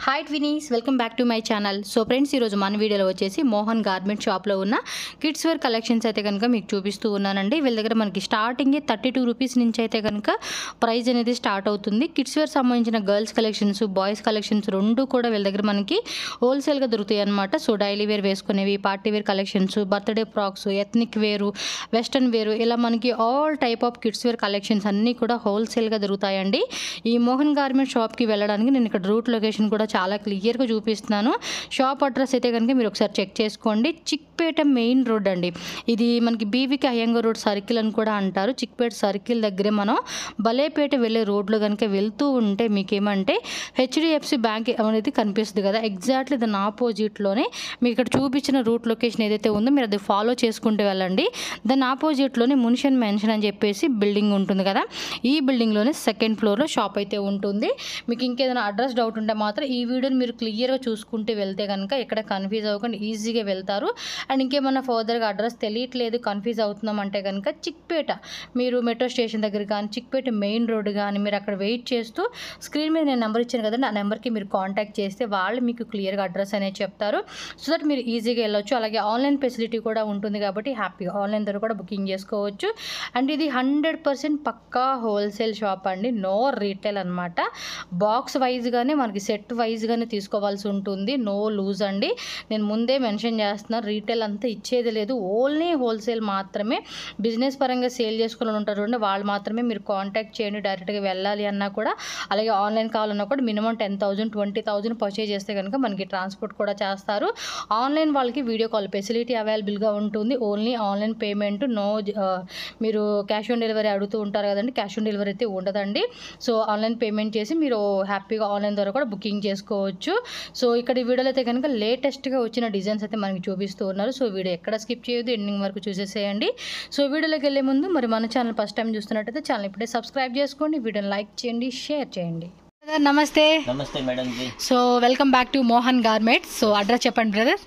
Hi twinnies, welcome back to my channel. So friends, ఈరోజు మన వీడియోలో వచ్చేసి మోహన్ గార్మెంట్ షాప్లో ఉన్న కిడ్స్ వేర్ కలెక్షన్స్ అయితే కనుక మీకు చూపిస్తూ ఉన్నానండి. వీళ్ళ దగ్గర మనకి స్టార్టింగే 32 రూపీస్ నుంచి అయితే కనుక ప్రైస్ అనేది స్టార్ట్ అవుతుంది. కిడ్స్ వేర్ సంబంధించిన గర్ల్స్ కలెక్షన్స్, బాయ్స్ కలెక్షన్స్ రెండు కూడా వీళ్ళ దగ్గర మనకి హోల్సేల్గా దొరుకుతాయి అనమాట. సో డైలీ వేర్ వేసుకునేవి, party wear collections, birthday frocks, ethnic wear, western wear, ఇలా మనకి all type of kids wear collections అన్నీ కూడా హోల్సేల్గా దొరుకుతాయండి. ఈ మోహన్ గార్మెంట్ షాప్కి వెళ్ళడానికి నేను ఇక్కడ రూట్ లొకేషన్ కూడా చాలా క్లియర్గా చూపిస్తున్నాను. షాప్ అడ్రస్ అయితే కనుక మీరు ఒకసారి చెక్ చేసుకోండి. చిక్పేట మెయిన్ రోడ్ అండి. ఇది మనకి బీవీకే అయ్యంగార్ రోడ్ సర్కిల్ అని కూడా అంటారు. చిక్పేట సర్కిల్ దగ్గరే మనం బలేపేట వెళ్ళే రోడ్లో కనుక వెళ్తూ ఉంటే మీకేమంటే హెచ్డిఎఫ్సి బ్యాంక్ అనేది కనిపిస్తుంది కదా, ఎగ్జాక్ట్లీ దాని ఆపోజిట్లోనే మీకు ఇక్కడ చూపించిన రూట్ లొకేషన్ ఏదైతే ఉందో మీరు అది ఫాలో చేసుకుంటూ వెళ్ళండి. దాని ఆపోజిట్లోనే మున్షన్ మెన్షన్ అని చెప్పేసి బిల్డింగ్ ఉంటుంది కదా, ఈ బిల్డింగ్లోనే సెకండ్ ఫ్లోర్లో షాప్ అయితే ఉంటుంది. మీకు ఇంకేదైనా అడ్రస్ డౌట్ ఉంటే మాత్రం ఈ వీడియోని మీరు క్లియర్గా చూసుకుంటూ వెళ్తే కనుక ఎక్కడ కన్ఫ్యూజ్ అవ్వకుండా ఈజీగా వెళ్తారు. అండ్ ఇంకేమన్నా ఫర్దర్గా అడ్రస్ తెలియట్లేదు, కన్ఫ్యూజ్ అవుతున్నాం అంటే కనుక చిక్పేట మీరు మెట్రో స్టేషన్ దగ్గర కానీ చిక్పేట మెయిన్ రోడ్ కానీ మీరు అక్కడ వెయిట్ చేస్తూ స్క్రీన్ మీద నేను నెంబర్ ఇచ్చాను కదండి, ఆ నెంబర్కి మీరు కాంటాక్ట్ చేస్తే వాళ్ళు మీకు క్లియర్గా అడ్రస్ అనేది చెప్తారు. సో దట్ మీరు ఈజీగా వెళ్ళొచ్చు. అలాగే ఆన్లైన్ ఫెసిలిటీ కూడా ఉంటుంది కాబట్టి హ్యాపీగా ఆన్లైన్ ద్వారా కూడా బుకింగ్ చేసుకోవచ్చు. అండ్ ఇది 100% పక్కా హోల్సేల్ షాప్ అండి, నో రీటైల్ అనమాట. బాక్స్ వైజ్గానే మనకి సెట్ వైజ్గానే తీసుకోవాల్సి ఉంటుంది, నో లూజ్ అండి. నేను ముందే మెన్షన్ చేస్తున్నాను, రీటైల్ అంతా ఇచ్చేది లేదు, ఓన్లీ హోల్సేల్ మాత్రమే. బిజినెస్ పరంగా సేల్ చేసుకుని ఉంటారు వాళ్ళు మాత్రమే మీరు కాంటాక్ట్ చేయండి. డైరెక్ట్గా వెళ్ళాలి అన్నా కూడా, అలాగే ఆన్లైన్ కావాలన్నా కూడా మినిమం 10,000 20,000 పర్చేజ్ చేస్తే కనుక మనకి ట్రాన్స్పోర్ట్ కూడా చేస్తారు. ఆన్లైన్ వాళ్ళకి వీడియో కాల్ ఫెసిలిటీ అవైలబుల్గా ఉంటుంది. ఓన్లీ ఆన్లైన్ పేమెంట్, నో మీరు క్యాష్ ఆన్ డెలివరీ అడుగుతూ ఉంటారు కదండి, క్యాష్ ఆన్ డెలివరీ అయితే ఉండదండి. సో ఆన్లైన్ పేమెంట్ చేసి మీరు హ్యాపీగా ఆన్లైన్ ద్వారా కూడా బుకింగ్ చేసుకోవచ్చు. సో ఇక్కడ ఈ వీడియోలో అయితే కనుక లేటెస్ట్గా వచ్చిన డిజైన్స్ అయితే మనకి చూపిస్తూ ఉన్నారు. సో వీడియో ఎక్కడ స్కిప్ చేయొద్దు, ఎండింగ్ వరకు చూసేసేయండి. సో వీడియోలోకి వెళ్ళే ముందు మరి మన ఛానల్ ఫస్ట్ టైం చూస్తున్నట్టయితే ఛానల్ ఇప్పుడే సబ్స్క్రైబ్ చేసుకోండి, వీడియోని లైక్ చేయండి, షేర్ చేయండి. నమస్తే. నమస్తే madam ji. So welcome back to Mohan Garments. So address చెప్పండి brother.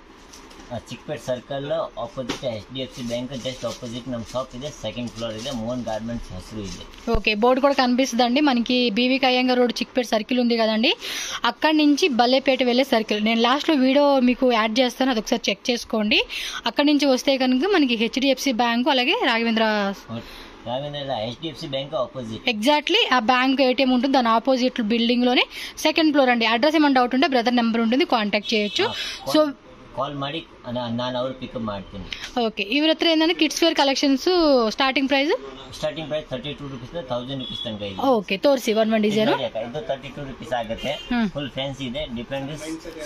Chickpet circle opposite HDFC bank just opposite ನಮ್ಮ ಶಾಪ್ ಇದೆ, ಸೆಕೆಂಡ್ ಫ್ಲೋರ್ ಇದೆ, మోహన్ గార్మెంట్స్ ಹೆಸರು ಇದೆ. ఓకే, బోర్డు కూడా కనిపిస్తుందండి మనకి. BVK Iyengar road Chickpet circle ఉంది కదండి, అక్కడి నుంచి బల్లేపేట వెళ్ళే సర్కిల్. నేను లాస్ట్లో వీడియో మీకు యాడ్ చేస్తాను, అది ఒకసారి చెక్ చేసుకోండి. అక్కడి నుంచి వస్తే కనుక మనకి HDFC బ్యాంకు, అలాగే Raghavendra HDFC bank opposite exactly ఆ బ్యాంక్ ఏటీఎం ఉంటుంది, దాని ఆపోజిట్ బిల్డింగ్ లోనే సెకండ్ ఫ్లోర్ అండి. అడ్రస్ ఏమైనా డౌట్ ఉంటే బ్రదర్ నెంబర్ ఉంటుంది, కాంటాక్ట్ చేయొచ్చు. సో కాల్ ಮಾಡಿ ನಾನು ಅವರು ಪಿಕಪ್ ಮಾಡ್ತೀನಿ. ఓకే, ఇవి ಹತ್ರ ఏంటంటే kids wear collections starting price 32 rupees 1000 rupees ತನಕ ಇದೆ. ఓకే, ತೋರಿಸಿ ಒನ್ ಡಿಸೈನ್. ಇದು 32 ರೂಪೀಸ್ ಆಗುತ್ತೆ. ಫುಲ್ ಫ್ಯಾನ್ಸಿ ಇದೆ, ಡಿಫರೆಂಟ್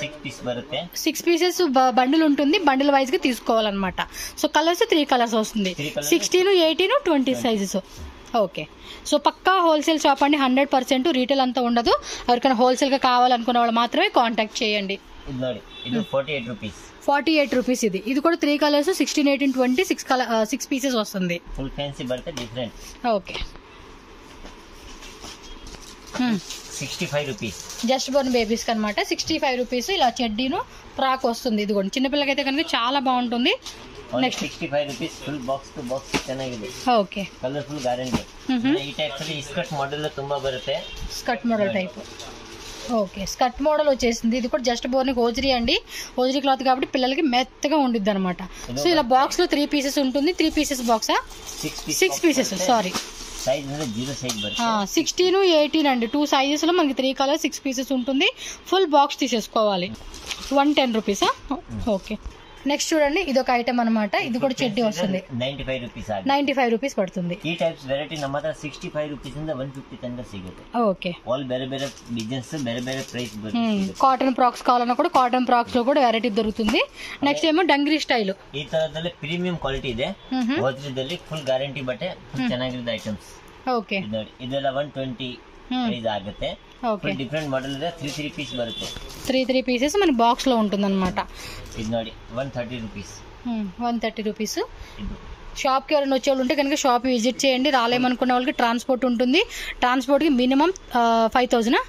6 పీస్ బರುತ್ತೆ. 6 పీసెస్ బండిల్ ఉంటుంది, బండిల్ వైజ్ గా తీసుకోవాలన్నమాట. సో కలర్స్ 3 కలర్స్ వస్తుంది, 16, 18, 20 సైజెస్. ఓకే, సో పక్కా హోల్సేల్ షాప్ అండి, 100% రీటైల్ అంతా ఉండదు. ఎవరికైనా హోల్సేల్ గా కావాలనుకున్న వాళ్ళు మాత్రమే కాంటాక్ట్ చేయండి. ఇది ನೋಡಿ, ಇದು 48 ರೂಪೀస్. 48 రూపీస్. ఇది కూడా 3 కలర్స్, 16, 18, 20, 6 పీసెస్ వస్తుంది. ఫుల్ ఫ్యాన్సీ బರುತ್ತೆ, different. Okay, 65 rupees. Just born babies అనమాట. 65 రూపీస్. ఇలా చెడ్డీను ఫ్రాక్ వస్తుంది. ఇది కూడా చిన్నపిల్లకైతే కనుక చాలా బాగుంటుంది. Next 65 rupees. Full box to box ಚೆನ್ನಾಗಿದೆ. Okay, colourful guarantee. ఈ టైప్ ಅಲ್ಲಿ స్కర్ట్ మోడల్ లో ತುಂಬಾ బರುತ್ತೆ. Skirt model type. Okay, skirt model వచ్చేసింది. ఇది కూడా జస్ట్ బోర్న్ హోజరీ అండి, హోజరీ క్లాత్ కాబట్టి పిల్లలకి మెత్తగా ఉండిద్ది అనమాట. సో ఇలా బాక్స్ లో 3 పీసెస్ ఉంటుంది. 3 పీసెస్ బాక్సా? 6 pieces, sorry. సైజ్ అనేది 0 సైజ్ బರುತ್ತೆ. 16, 18 అండి, 2 సైజెస్ లో మనకి 3 కలర్ 6 పీసెస్ ఉంటుంది. ఫుల్ బాక్స్ తీసేసుకోవాలి. 110 రూపీసా? ఓకే, నెక్స్ట్ చూడండి, ఇది ఒక ఐటమ్ అనమాట. ఇది కూడా చెడ్డీ వస్తుంది, 95 రూపీస్. 95 రూపీస్ పడుతుంది. ಈ ಟೈಪ್ಸ್ ವೆರೈಟಿ ನಮ್ಮ ಹತ್ರ 65 ರೂಪೀಸ್ ಇಂದ 150 ತನಕ ಸಿಗುತ್ತೆ. ఓకే, ಆಲ್ ಬೇರೆ ಬೇರೆ ಬಿಸಿನೆಸ್ ಬೇರೆ ಬೇರೆ ಪ್ರೈಸ್ ಬರುತ್ತೆ. కాటన్ ఫ్రాక్స్ కావాలన్నా కూడా కాటన్ ఫ్రాక్స్ లో కూడా వెరైటీ దొరుకుతుంది. నెక్స్ట్ ఏమో డంగ్రీ స్టైల్. ಈ ತರದಲ್ಲಿ ಪ್ರೀಮಿಯಂ ಕ್ವಾಲಿಟಿ ಇದೆ, ಹೋದ್ರದಲ್ಲಿ ಫುಲ್ ಗ್ಯಾರಂಟಿ ಬಟ್ಟೆ, ಚೆನ್ನಾಗಿರೋದು ಐಟಮ್ಸ್. ఓకే, ಇದೆಲ್ಲ 120 ಪ್ರೈಸ್ ಆಗುತ್ತೆ. డిఫరెంట్ మోడల్ ಇದೆ, 3 పీస్ బರುತ್ತೆ. 3 పీసెస్ మన బాక్స్ లో ఉంటుంది అనమాట. ఇది ನೋಡಿ 130 రూపీస్. 130 రూపీస్. షాప్ కి ఎవరైనా వచ్చే వాళ్ళు ఉంటే కనుక షాప్ విజిట్ చేయండి. రాలేమనుకున్న వాళ్ళకి ట్రాన్స్పోర్ట్ ఉంటుంది. ట్రాన్స్పోర్ట్ కి మినిమం 5,000.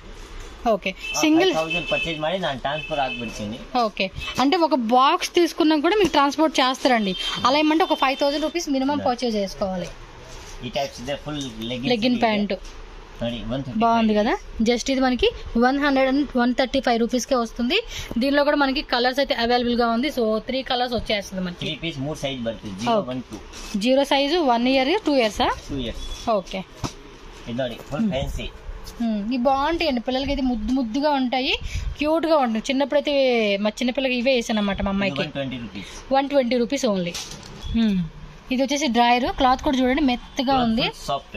ఓకే, సింగిల్ 1000 పర్చేజ్ ಮಾಡಿ ನಾನು ట్రాన్స్ఫర్ ಆಗ್ಬಿಡ್ತೀನಿ. ఓకే, అంటే ఒక బాక్స్ తీసుకున్నా కూడా మీకు ట్రాన్స్పోర్ట్ చేస్తారండి. అలా ఏమంటే ఒక 5,000 రూపీస్ మినిమం పర్చేజ్ చేసుకోవాలి. ఈ టైప్స్ ಇದೆ, ఫుల్ లెగ్గిన్ ప్యాంట్. ನೋಡಿ 135 బాగుంది కదా. జస్ట్ ఇది మనకి 135 రూపీస్కే వస్తుంది. దీనిలో కూడా మనకి కలర్స్ అయితే అవైలబుల్ గా ఉంది. సో 3 కలర్స్ వచ్చేస్తుంది మనకి. 3 పీస్ 3 సైజ్ బರ್ತದೆ 0 1 2 జీరో సైజు 1 ఇయర్ 2 ఇయర్సా? 2 ఇయర్స్. ఓకే. ఇది ನೋಡಿ ఫుల్ ఫ్యాన్సీ. ఇవి బాగుంటాయండి, పిల్లలకి అయితే ముద్దుగా ఉంటాయి, క్యూట్ గా ఉంటాయి. చిన్నప్పుడు అయితే మా చిన్నపిల్లకి ఇవే వేసాను అనమాట మా అమ్మాయికి. 120 రూపీస్. 120 rupees only. ఇది వచ్చేసి డ్రాయర్, క్లాత్ కూడా చూడండి మెత్తగా ఉంది. సాఫ్ట్.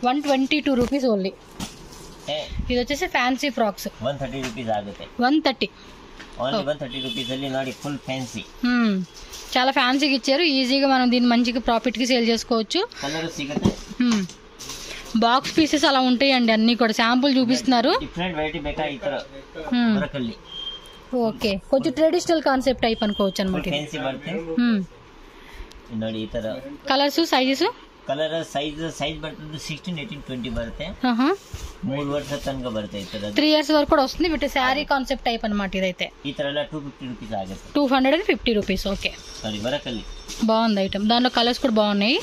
122 rupees only. ఇది వచ్చేసి ఫ్యాన్సీ ఫ్రాక్స్ 130 రూపీస్ ಆಗುತ್ತೆ. 130 ఓన్లీ 130 రూపీస్ ಅಲ್ಲಿ ನೋಡಿ ఫుల్ ఫ్యాన్సీ. చాలా ఫ్యాన్సీగా ఇచ్చారు. ఈజీగా మనం దీన్ని మంచిగా ప్రాఫిట్ కి సేల్ చేసుకోవచ్చు. కలర్ సిಗುತ್ತೆ. బాక్స్ పీసెస్ అలా ఉంటాయండి, అన్ని కూడా శాంపుల్ చూపిస్తున్నారు. డిఫరెంట్ వెరైటీ ಬೇಕಾ ಈ ತರ ಬರಕಲ್ಲಿ. ఓకే, కొంచెం ట్రెడిషనల్ కాన్సెప్ట్ టైప్ అనుకోవచ్చు అనమాట. ಫ್ಯಾನ್ಸಿ ಬರುತ್ತೆ ನೋಡಿ ಈ ತರ. కలర్స్ సైజెస్ ಕಲರ್ ಸೈಜ್ ಬರ್ತದೆ 16 18 20 ಬರುತ್ತೆ. 3 ವರ್ಷ ತನಕ ಬರುತ್ತೆ ಈ ತರ. 3 ఇయర్స్ వరకు కూడా వస్తుంది. విత్ శారీ కాన్సెప్ట్ టైప్ అన్నమాట ఇదైతే. ఈ ತರ ಎಲ್ಲ 250 రూపీస్ ಆಗುತ್ತೆ. 250 రూపీస్. Okay, sorry వరకల్లి. బాగుంది ఐటమ్. దాంట్లో కలర్స్ కూడా బాగున్నాయి.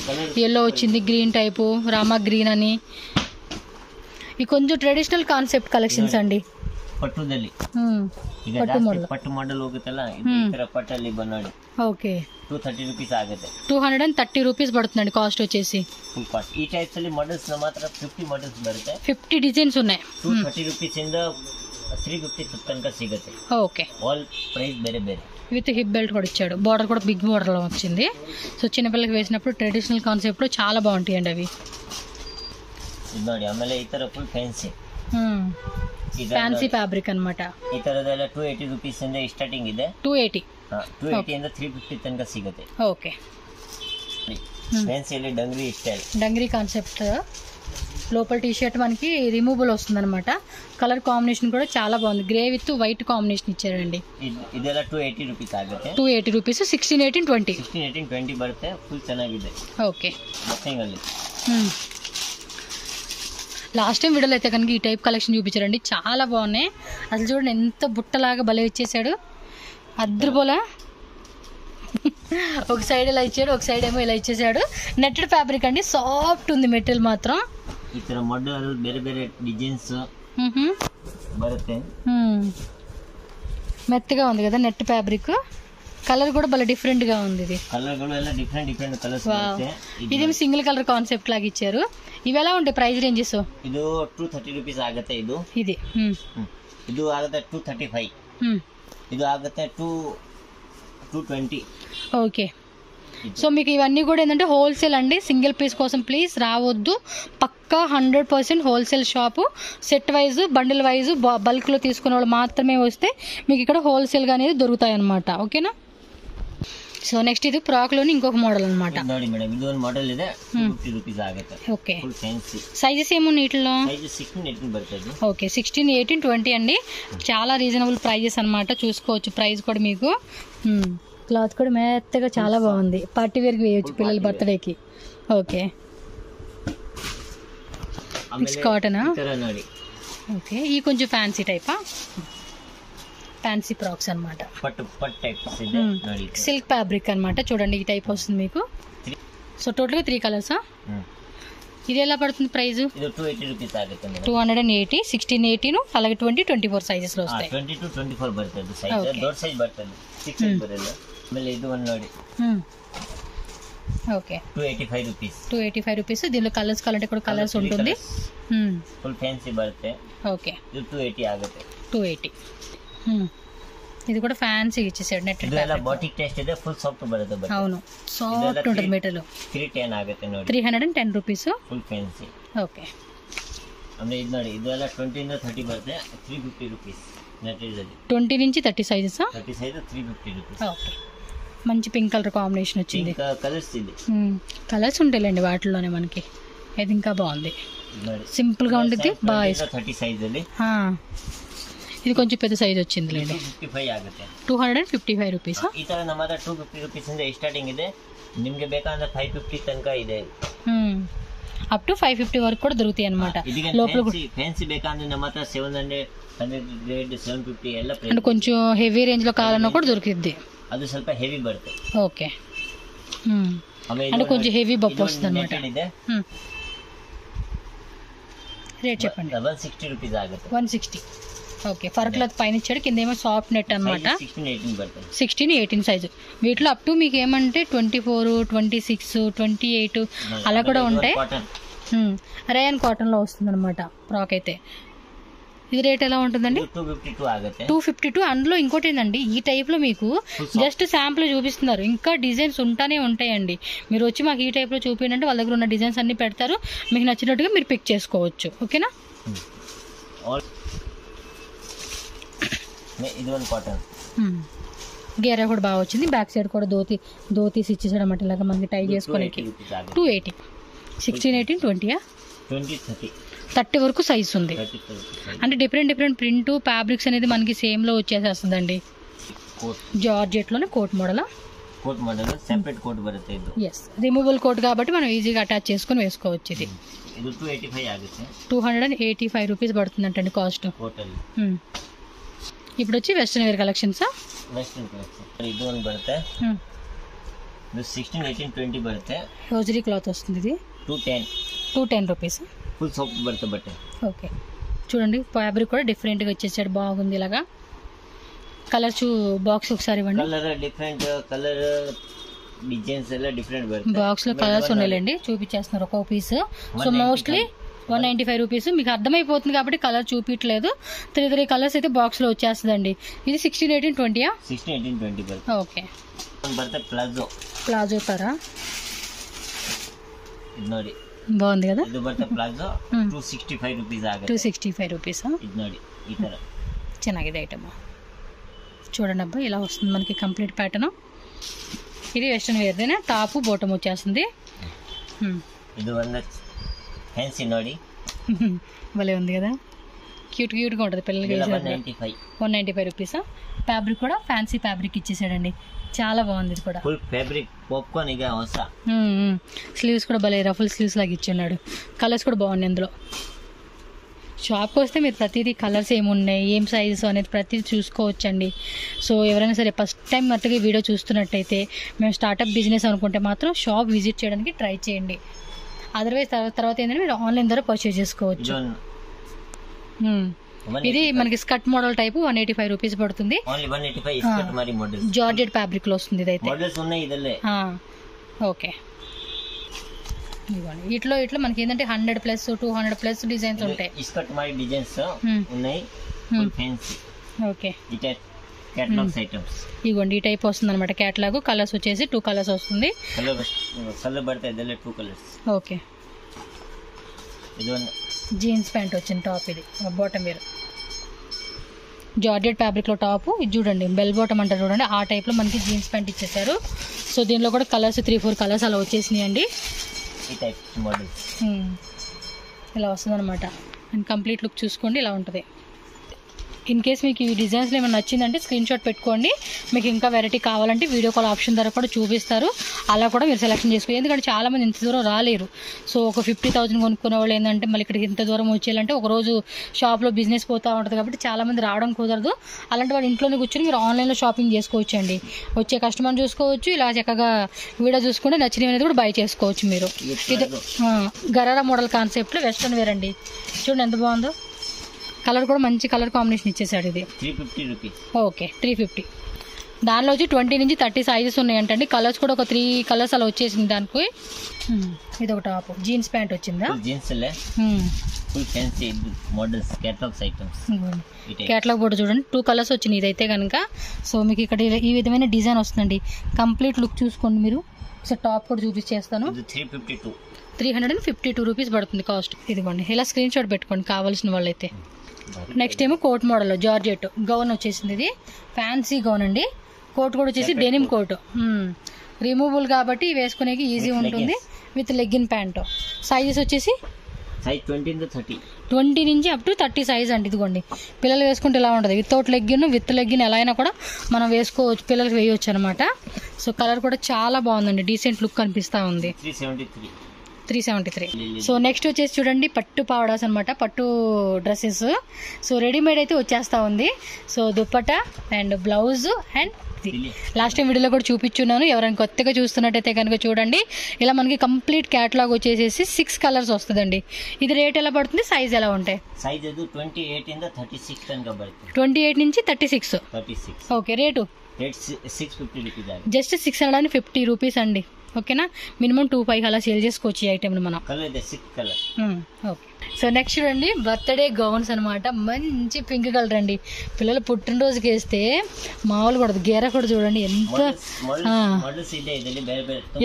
ఎల్లో వచ్చింది, గ్రీన్ టైపు, రామా గ్రీన్ అని. ఇది కొంచెం ట్రెడిషనల్ కాన్సెప్ట్ కలెక్షన్స్ అండి. ಪಟ್ಟುದಲ್ಲಿ ಈಗ ಪಟ್ಟು ಮಾಡಲ್ ಹೋಗುತ್ತಲ್ಲ, ಈ ತರ ಪಟ್ಟಲ್ಲಿ ಬಂದು ఓకే 230 రూపీస్ ಆಗುತ್ತೆ. 230 రూపీస్ పడుతుందండి కాస్ట్ వచ్చేసి. Full cost. ಈ ಟೈಪ್ಸ್ ಅಲ್ಲಿ ಮಾಡಲ್ಸ್ ಮಾತ್ರ 50 ಮಾಡಲ್ಸ್ ಬರುತ್ತೆ. 50 డిజైన్స్ ఉన్నాయి. 230 రూపీస్ ಇಂದ 350 ತನಕ ಸಿಗುತ್ತೆ. ఓకే, ఆల్ ప్రైస్ ಬೇರೆ ಬೇರೆ. విత్ హిప్ బెల్ట్ కూడా ఇచ్చాడు. బార్డర్ కూడా బిగ్ బార్డర్ లో వచ్చింది. సో చిన్నపిల్లలకి వేసినప్పుడు ట్రెడిషనల్ కాన్సెప్ట్ లో చాలా బాగుంటాయండి అవి. ఇది ನೋಡಿ. ಆಮೇಲೆ ಈ ತರ ಫುಲ್ ಫ್ಯಾನ್ಸಿ. ಫ್ಯಾನ್ಸಿ ಫ್ಯಾಬ್ರಿಕ್ ಅನ್మాట. ಈ ತರದೆಲ್ಲ 280 రూపీస్ ಇಂದ ಸ್ಟಾರ್ಟಿಂಗ್ ಇದೆ. 280 ಇಂದ 350 ತನಕ ಸಿಗುತ್ತೆ. ಓಕೆ. ఫ్యాన్సీలో డంగ్రీ స్టైల్, డంగ్రీ కాన్సెప్ట్. లోపల టీ షర్ట్ మనకి రిమూవబుల్ వస్తుంది అనమాట. కలర్ కాంబినేషన్ కూడా చాలా బాగుంది. గ్రే విత్ వైట్ కాంబినేషన్ ఇచ్చారండి. ಇದೆಲ್ಲ 280 రూపీస్ ಆಗುತ್ತೆ. 280 రూపీస్. 16 18 20 16 18 20 ಬರುತ್ತೆ. ಫುಲ್ ಚೆನ್ನಾಗಿದೆ. ఓకే. ಮಸ್ತಿಂಗ್ ಅಲ್ಲಿ లాస్ట్ టైం వీడియోలో అయితే కనుక ఈ టైప్ కలెక్షన్ చూపించారండి, చాలా బాగున్నాయి. అసలు చూడండి ఎంత బుట్టలాగా భలే ఇచ్చేసాడు. అద్రుపోలా ఒక సైడ్ ఇలా ఇచ్చాడు, ఒక సైడ్ ఏమో ఇలా ఇచ్చేసాడు. నెట్టెడ్ ఫ్యాబ్రిక్ అండి, సాఫ్ట్ ఉంది మెటీరియల్ మాత్రం. ಈ ತರ ಮೋಡಲ್ ಬೇರೆ ಬೇರೆ ಡಿಸೈನ್ಸ್ ಬರುತ್ತೆ. మెత్తగా ఉంది కదా నెట్ ఫ్యాబ్రిక్. కలర్ కూడా భలే డిఫరెంట్ గా ఉంది. ఇది కలర్ಗಳು ಎಲ್ಲ ಡಿಫರೆಂಟ್ కలర్స్ ಬರುತ್ತೆ. ఇదేమో సింగిల్ కలర్ కాన్సెప్ట్ లాగా ఇచ్చారు. ఇవి ఎలా ఉంటాయి ప్రైస్ రేంజెస్? ಇದು 230 రూపీస్ ಆಗುತ್ತೆ. ఇది ಆಗುತ್ತೆ 235. ಇದು ಆಗುತ್ತೆ 220. ఓకే. సో మీకు ఇవన్నీ కూడా ఏంటంటే హోల్సేల్ అండి, సింగిల్ పీస్ కోసం ప్లీజ్ రావద్దు. పక్కా 100% wholesale shop. Set wise, bundle wise, బల్క్లో తీసుకునే వాళ్ళు మాత్రమే వస్తే మీకు ఇక్కడ హోల్సేల్గా అనేది దొరుకుతాయి అన్నమాట. ఓకేనా? సో నెక్స్ట్ ఇది ఫ్రాక్లోని ఇంకొక మోడల్ అనమాట. ನೋಡಿ ಮೇಡಮ್, ಇದು ಒಂದು ಮಾಡೆಲ್ ಇದೆ. 250 రూపీస్ ಆಗುತ್ತೆ. ఓకే. Full fancy. సైజెస్ ఏమున్నాయి వీటిలో? సైజ్ 16 18 బರ್ತది. ఓకే, 16 18 20 అండి. చాలా రీజనబుల్ ప్రైజెస్ అన్నమాట. చూసుకోవచ్చు ప్రైస్ కూడా మీకు. క్లాత్ కూడా మెత్తగా చాలా బాగుంది. పార్టీ వేర్కి వేయచ్చు పిల్లల బర్త్డేకి. ఓకే. మిక్స్ కాటనా? ನೋಡಿ. ఓకే, ఈ కొంచెం ఫ్యాన్సీ టైపా? ఫ్యాన్సీ ఫ్రాక్స్ అన్నమాట. పట్టు టైప్స్ ಇದೆ ನೋಡಿ. సిల్క్ ఫ్యాబ్రిక్ అన్నమాట. చూడండి ఈ టైప్ వస్తుంది మీకు. సో టోటల్గా 3 కలర్సా? ఇది ఎలా పడుతుంది ప్రైస్? ఇది 280 రూపీస్ ఆಗುತ್ತೆ. 280, 16 18 అలాగే 20 24 సైజెస్ లో వస్తాయి. 20 to 24 ಬರ್ತದೆ ಸೈಜ್. ದೊಡ್ಡ ಸೈಜ್ ಬರ್ತದೆ, 6 ಸೈಜ್ ಬರಲ್ಲ. ಆಮೇಲೆ ಇದು ಒಂದು ನೋಡಿ. Okay, 285 rupees. 285 రూపీస్. దీనిలో కలర్స్ కావాలంటే కూడా కలర్స్ ఉంటుంది. Full fancy బರುತ್ತೆ. ఓకే, ఇది 280 ಆಗುತ್ತೆ. 280. ఇది కూడా ఫ్యాన్సీ ఇచ్చేసాడు. నెట్ బాటిక్ టెస్ట్ ಇದೆ. ఫుల్ సాఫ్ట్ బರುತ್ತೆ. అవును, సాఫ్ట్ ఉంటుంది మెటీరియల్. 310 ಆಗುತ್ತೆ ನೋಡಿ. 310 రూపీస్. Full fancy. ఓకే. ಅಂದ್ರೆ ಇದು ನೋಡಿ, ಇದೆಲ್ಲ 20 ಇಂದ 30 ಬರುತ್ತೆ. 350 రూపీస్. నెట్ ఇది 20 నుంచి 30 సైజెస్. 30 size 350 rupees. ఓకే, మంచి పింక్ కలర్ కాంబినేషన్ వచ్చింది. కలర్స్ ఇది. కలర్స్ ఉంటాయిలేండి వాటిలోనే మనకి. ఇది ఇంకా బాగుంది, సింపుల్ గా ఉంటుంది. బాగా 30 సైజ్ ಅಲ್ಲಿ. ఇది కొంచెం పెద్ద సైజ్ వచ్చింది లేండి. 255 ಆಗುತ್ತೆ. 255 రూపీస్. ಈ ತರ ನಮ್ಮ ಹತ್ರ 250 రూపీಸ್ ಇಂದ ಸ್ಟಾರ್ಟಿಂಗ್ ಇದೆ. ನಿಮಗೆ ಬೇಕಾದ್ರೆ 550 ತನಕ ಇದೆ. అప్ టు 550 వరకు కూడా దొరుకుతాయి అన్నమాట. లోపల ఫ్యాన్సీ ಬೇಕಂದ್ರೆ ನಮ್ಮ ಹತ್ರ 700 100 750 ಎಲ್ಲ ಪ್ರೈಸ್. అంటే కొంచెం హెవీ రేంజ్ లో కావాలన్నా కూడా దొరుకుద్ది. ಅದು ಸ್ವಲ್ಪ ಹೆವಿ ಬರುತ್ತೆ. ఓకే. అంటే కొంచెం హెవీ బొప్పు వస్తుంది అన్నమాట. రేట్ చెప్పండి. 160 rupees ಆಗುತ್ತೆ. 160. ఓకే, ఫర్ క్లాత్ పైన ఇచ్చాడు, కింద ఏమో సాఫ్ట్ నెట్ అనమాట. 16-18 బడుతుంది. 16-18 సైజు. వీటిలో అప్ టు మీకు ఏమంటే 24, 26, 28 అలా కూడా ఉంటాయి. రేయన్ కాటన్లో వస్తుంది అనమాట ఫ్రాక్ అయితే. ఇది రేట్ ఎలా ఉంటుందండి? 252 ఆಗುತ್ತೆ. 252. అందులో ఇంకోటి ఏంటండి, ఈ టైప్లో మీకు జస్ట్ శాంపుల్ చూపిస్తున్నారు, ఇంకా డిజైన్స్ ఉంటానే ఉంటాయండి. మీరు వచ్చి మాకు ఈ టైప్లో చూపించండి, వాళ్ళ దగ్గర ఉన్న డిజైన్స్ అన్ని పెడతారు, మీకు నచ్చినట్టుగా మీరు పిక్ చేసుకోవచ్చు. ఓకేనా? ఇది వన్ కాటన్. గేరా కూడా బాగా వచ్చింది. బ్యాక్ సైడ్ కూడా ధోతీస్ ఇచ్చేసాడు అన్నమాట, ఇలాగా మనకి టై చేసుకోనికి. 280. 16-18 20 30 వరకు సైజ్ ఉంది. అంటే డిఫరెంట్ ప్రింట్ ఫ్యాబ్రిక్స్ అనేది మనకి సేమ్లో వచ్చేసేస్తుందండి. జార్జెట్లోనే కోట్ మోడల్ సెపరేట్ కోట్ బರುತ್ತೆ. ఎస్, రిమూవబుల్ కోట్ కాబట్టి మనం ఈజీగా అటాచ్ చేసుకుని వేసుకోవచ్చు. ఇది 285 రూపీస్ పడుతుందంటండి కాస్ట్. ఇప్పుడు వచ్చి వెస్ట్రన్ వేర్ కలెక్షన్స్. ಇದು ಒಂದು ಬರುತ್ತೆ. ಇದು 16-18 20 ಬರುತ್ತೆ. రోజరీ క్లాత్ వస్తుంది. ఇది 210 రూపీస్. ఫుల్ సాఫ్ట్ బರುತ್ತೆ బట్ట. ఓకే, చూడండి ఫ్యాబ్రిక్ కూడా డిఫరెంట్గా వచ్చేసాడు, బాగుంది. ఇలాగా కలర్ బాక్స్ ఒకసారి ఇవ్వండి. కలర్ డిఫరెంట్, కలర్ డిజైన్స్ ಎಲ್ಲ డిఫరెంట్ బರುತ್ತೆ. బాక్స్లో కలర్స్ ఉన్నాయండి, చూపించేస్తున్నారు ఒక్కో పీస్. So mostly 195 rupees. మీకు అర్థమైపోతుంది కాబట్టి కలర్ చూపించలేదు. 3 కలర్స్ అయితే బాక్స్లో వచ్చేస్తుందండి. ఇది 16-18 20. 16-18 20 బರುತ್ತೆ. ఓకే, బರುತ್ತೆ. ప్లాజో తరా ನೋಡಿ, బాగుంది కదా. ಇದು ಬರುತ್ತೆ ಪ್ಲಾಜೋ. 265 ರೂಪೀಸ್ ಆಗುತ್ತೆ. 265 రూపీస్. ಇದು ನೋಡಿ ಈ ತರ ಚೆನ್ನಾಗಿದೆ ఐటమ్. చూడండి అబ్బా, ఇలా వస్తుంది మనకి కంప్లీట్ ప్యాటర్న్. ఇది వెస్ట్రన్ వేర్దేనే, టాప్ బాటమ్ వచ్చేస్తుంది. ఇది ಒಂದು ఫ్యాన్సీ ನೋಡಿ, భలే ఉంది కదా, క్యూట్గా ఉంటుంది పిల్లలకి. 195 రూపీస్. ఫ్యాబ్రిక్ కూడా ఫ్యాన్సీ ఫ్యాబ్రిక్ ఇచ్చేసాడండి, చాలా బాగుంది. ఇది కూడా ఫుల్ ఫ్యాబ్రిక్ పాప్కార్న్. ఇక స్లీవ్స్ కూడా భలే రఫుల్ స్లీవ్స్ లాగా ఇచ్చున్నాడు. కలర్స్ కూడా బాగున్నాయి ఇందులో. షాప్కి వస్తే మీరు ప్రతిదీ కలర్స్ ఏమున్నాయి, ఏం సైజెస్ అనేది ప్రతిదీ చూసుకోవచ్చండి. సో ఎవరైనా సరే ఫస్ట్ టైం మట్టుగా వీడియో చూస్తున్నట్టయితే, మేము స్టార్టప్ బిజినెస్ అనుకుంటే మాత్రం షాప్ విజిట్ చేయడానికి ట్రై చేయండి. అదర్వైజ్ తర్వాత ఏంటంటే మీరు ఆన్లైన్ ద్వారా పర్చేజ్ చేసుకోవచ్చు. ఇది మనకి స్కర్ట్ మోడల్ టైప్ 185 రూపీస్ పడుతుంది. జార్జెట్ ఫ్యాబ్రిక్ లో వస్తుంది. ఇది అయితే ఓకే. ఇట్లా మనకి ఏంటంటే 100+, 200+ డిజైన్స్ ఉంటాయి. ఓకే, ఇదిగోండి ఈ టైప్ వస్తుంది అనమాట క్యాటలాగ్. కలర్స్ వచ్చేసి 2 కలర్స్ వస్తుంది. ఓకే, జీన్స్ ప్యాంట్ వచ్చింది టాప్. ఇది బాటమ్ వేర్ జార్జెట్ ఫ్యాబ్రిక్లో టాప్. ఇది చూడండి బెల్ బాటమ్ అంటారు చూడండి, ఆ టైప్లో మనకి జీన్స్ ప్యాంట్ ఇచ్చేసారు. సో దీనిలో కూడా కలర్స్ 3-4 కలర్స్ అలా వచ్చేసినాయి అండి. ఇలా వస్తుంది అనమాట. అండ్ కంప్లీట్ లుక్ చూసుకోండి, ఇలా ఉంటుంది. ఇన్ కేస్ మీకు ఈ డిజైన్స్లో ఏమైనా నచ్చిందంటే స్క్రీన్ షాట్ పెట్టుకోండి. మీకు ఇంకా వెరైటీ కావాలంటే వీడియో కాల్ ఆప్షన్ ద్వారా కూడా చూపిస్తారు, అలా కూడా మీరు సెలెక్షన్ చేసుకోండి. ఎందుకంటే చాలామంది ఇంత దూరం రాలేరు. సో ఒక 50,000 కొనుక్కునే వాళ్ళు ఏంటంటే మళ్ళీ ఇక్కడికి ఇంత దూరం వచ్చేయాలంటే ఒకరోజు షాప్లో బిజినెస్ పోతూ ఉంటుంది కాబట్టి చాలామంది రావడం కుదరదు. అలాంటి వాళ్ళు ఇంట్లోనే కూర్చొని మీరు ఆన్లైన్లో షాపింగ్ చేసుకోవచ్చు అండి. వచ్చే కస్టమర్ చూసుకోవచ్చు, ఇలా చక్కగా వీడియో చూసుకుంటే నచ్చినవి అనేది కూడా బై చేసుకోవచ్చు మీరు. ఇది గరారా మోడల్ కాన్సెప్ట్లో వెస్ట్రన్ వేర్ అండి. చూడండి ఎంత బాగుందో, కలర్ కూడా మంచి కలర్ కాంబినేషన్ ఇచ్చేసాడు. ఇది 350 రూపీస్. ఓకే, 350. దానిలో వచ్చి 20 నుంచి 30 సైజెస్ ఉన్నాయంటండి. కలర్స్ కూడా ఒక 3 కలర్స్ అలా వచ్చేసింది దానికి. ఇది ఒక టాప్ జీన్స్ ప్యాంట్ వచ్చిందా? కేటలాగ్ బోర్డు చూడండి, 2 కలర్స్ వచ్చినాయి ఇదైతే కనుక. సో మీకు ఇక్కడ ఈ విధమైన డిజైన్ వస్తుందండి. కంప్లీట్ లుక్ చూసుకోండి మీరు. ఒకసారి టాప్ కూడా చూపించేస్తాను. 352 రూపీస్ పడుతుంది కాస్ట్. ఇదిగోండి, ఇలా స్క్రీన్ షాట్ పెట్టుకోండి కావాల్సిన వాళ్ళైతే. నెక్స్ట్ ఏమో కోట్ మోడల్ జార్జెట్ గౌన్ వచ్చేసింది. ఇది ఫ్యాన్సీ గౌన్ అండి. కోట్ కూడా వచ్చేసి డెనిమ్ కోట్, రిమూవబుల్ కాబట్టి వేసుకునేకి ఈజీ ఉంటుంది. With legging pant. సైజెస్ వచ్చేసి 20 నుంచి అప్ టు 30 సైజ్ అండి. ఇదిగోండి పిల్లలు వేసుకుంటే ఇలా ఉంటుంది. వితౌట్ లెగ్గిన్, విత్ లెగ్గిన్ ఎలా అయినా కూడా మనం వేసుకోవచ్చు, పిల్లలకి వేయవచ్చు అనమాట. సో కలర్ కూడా చాలా బాగుందండి, డీసెంట్ లుక్ కనిపిస్తూ ఉంది. 373. సో నెక్స్ట్ వచ్చేసి చూడండి పట్టు పావడాస్ అనమాట, పట్టు డ్రెస్సెస్. సో రెడీమేడ్ అయితే వచ్చేస్తూ ఉంది. So dupatta and blouse and last time వీడియోలో కూడా చూపించున్నాను. ఎవరైనా కొత్తగా చూస్తున్నట్టయితే కనుక చూడండి. ఇలా మనకి కంప్లీట్ క్యాటలాగ్ వచ్చేసేసి 6 కలర్స్ వస్తుందండి. ఇది రేట్ ఎలా పడుతుంది, సైజ్ ఎలా ఉంటాయి? సైజ్ ಅದು 28 ಇಂದ 36 ತನಕ ಬರುತ್ತೆ. 28 నుంచి 36. ఓకే, రేటు రేట్ 650 రూపీస్ ఆಗಿ. జస్ట్ 650 రూపీస్ అండి. ఓకేనా, మినిమం 2-5 అలా సేల్ చేసుకోవచ్చు ఈ ఐటెంని మనం. కలర్ ಇದೆ 6 కలర్. ఓకే, సో నెక్స్ట్ చూడండి బర్త్డే గౌన్స్ అనమాట. మంచి పింక్ కలర్ అండి. పిల్లలు పుట్టినరోజుకి వేస్తే మామూలు పడదు. గేర కూడా చూడండి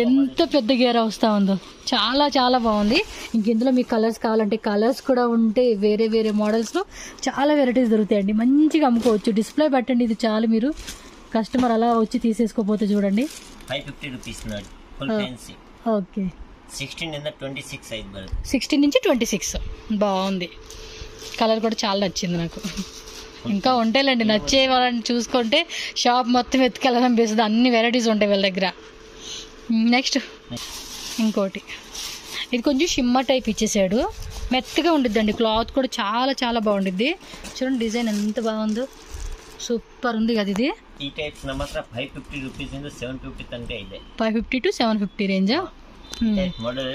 ఎంత పెద్ద గేర వస్తా ఉందో. చాలా చాలా బాగుంది. ఇంక ఇందులో మీకు కలర్స్ కావాలంటే కలర్స్ కూడా ఉంటే వేరే వేరే మోడల్స్లో చాలా వెరైటీస్ దొరుకుతాయండి. మంచిగా అమ్ముకోవచ్చు. డిస్ప్లే పెట్టండి, ఇది చాలు. మీరు కస్టమర్ అలా వచ్చి తీసేసుకోపోతే చూడండి 550 రూపీస్ నాడు ఫుల్ ఫ్యాన్సీ. ఓకే, 16 ಇಂದ 26 సైజ్ బರುತ್ತೆ. 16 నుంచి 26 బాగుంది. కలర్ కూడా చాలా నచ్చింది నాకు. ఇంకా ఉంటాయిలేండి, నచ్చే వాళ్ళని చూసుకుంటే షాప్ మొత్తం ఎత్తుకెళ్ళాలనిపిస్తుంది. అన్ని వెరైటీస్ ఉంటాయి వీళ్ళ దగ్గర. నెక్స్ట్ ఇంకోటి, ఇది కొంచెం షిమ్మర్ టైప్ ఇచ్చేసాడు. మెత్తగా ఉండిద్దండి. క్లాత్ కూడా చాలా చాలా బాగుండిద్ది. చూడండి డిజైన్ ఎంత బాగుందో, సూపర్ ఉంది కదా ఇది. ఈ టైప్స్ ನಮ್ಮ ಹತ್ರ 550 ರೂಪೀಸ್ ಇಂದ 750 ತನಕ ಇದೆ. 550 to 750 రేంజా? మోడల్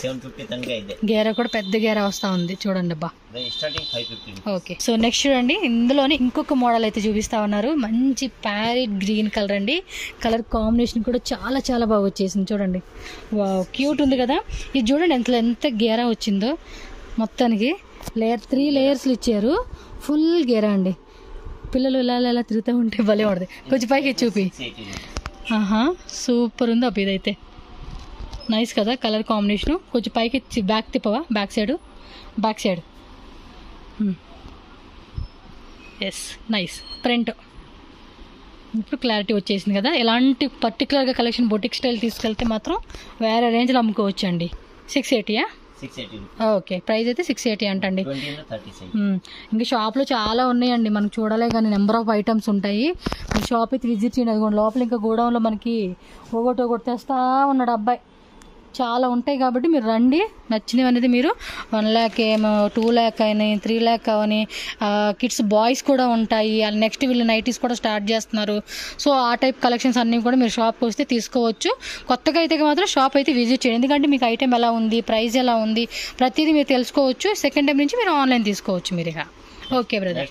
750 తనక ಇದೆ. గేర కూడా పెద్ద గేర వస్తా ఉంది చూడండి. అబ్బా, స్టార్టింగ్ 550. ఓకే, సో నెక్స్ట్ చూడండి ఇందులోనే ఇంకొక మోడల్ అయితే చూపిస్తా ఉన్నారు. మంచి ప్యారెట్ గ్రీన్ కలర్ అండి. కలర్ కాంబినేషన్ కూడా చాలా చాలా బాగా వచ్చేసింది చూడండి. వావ్, క్యూట్ ఉంది కదా. ఇది చూడండి ఎంత గేర వచ్చిందో. మొత్తానికి 3 లేయర్స్లు ఇచ్చారు. ఫుల్ గేర అండి. పిల్లలు ఇలా తిరుగుతూ ఉంటే భలే పడుతుంది. కొంచెం పైకి చూపి. సూపర్ ఉంది అబ్బా ఇదైతే. నైస్ కదా కలర్ కాంబినేషను. కొంచెం పైకి బ్యాక్ తిప్పవా, back side. Yes, nice print. ఇప్పుడు క్లారిటీ వచ్చేసింది కదా. ఎలాంటి పర్టికులర్గా కలెక్షన్ బొటిక్ స్టైల్ తీసుకెళ్తే మాత్రం వేరే రేంజ్లో అమ్ముకోవచ్చు అండి. 680. ఓకే, ప్రైస్ అయితే 680 అంటండి. ఇంకా షాప్లో చాలా ఉన్నాయండి, మనకు చూడాలే కానీ నెంబర్ ఆఫ్ ఐటమ్స్ ఉంటాయి. షాప్ అయితే విజిట్ చేయండి. అదిగోండి లోపల ఇంకా గోడౌన్లో మనకి ఒకటి తెస్తా ఉన్నాడు అబ్బాయి. చాలా ఉంటాయి కాబట్టి మీరు రండి. నచ్చినవి అనేది మీరు 1 lakh ఏమో 2 lakh అని 3 lakh అవని. కిడ్స్ బాయ్స్ కూడా ఉంటాయి. నెక్స్ట్ వీళ్ళు నైటీస్ కూడా స్టార్ట్ చేస్తున్నారు. సో ఆ టైప్ కలెక్షన్స్ అన్నీ కూడా మీరు షాప్కి వస్తే తీసుకోవచ్చు. కొత్తగా అయితే మాత్రం షాప్ అయితే విజిట్ చేయండి. ఎందుకంటే మీకు ఐటెం ఎలా ఉంది, ప్రైస్ ఎలా ఉంది, ప్రతిదీ మీరు తెలుసుకోవచ్చు. సెకండ్ టైం నుంచి మీరు ఆన్లైన్ తీసుకోవచ్చు మీరు ఇక. ఓకే బ్రదర్,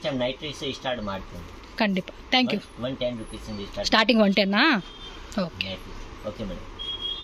ఖండిత. Thank you. 110 rupees starting 110. Okay okay madam.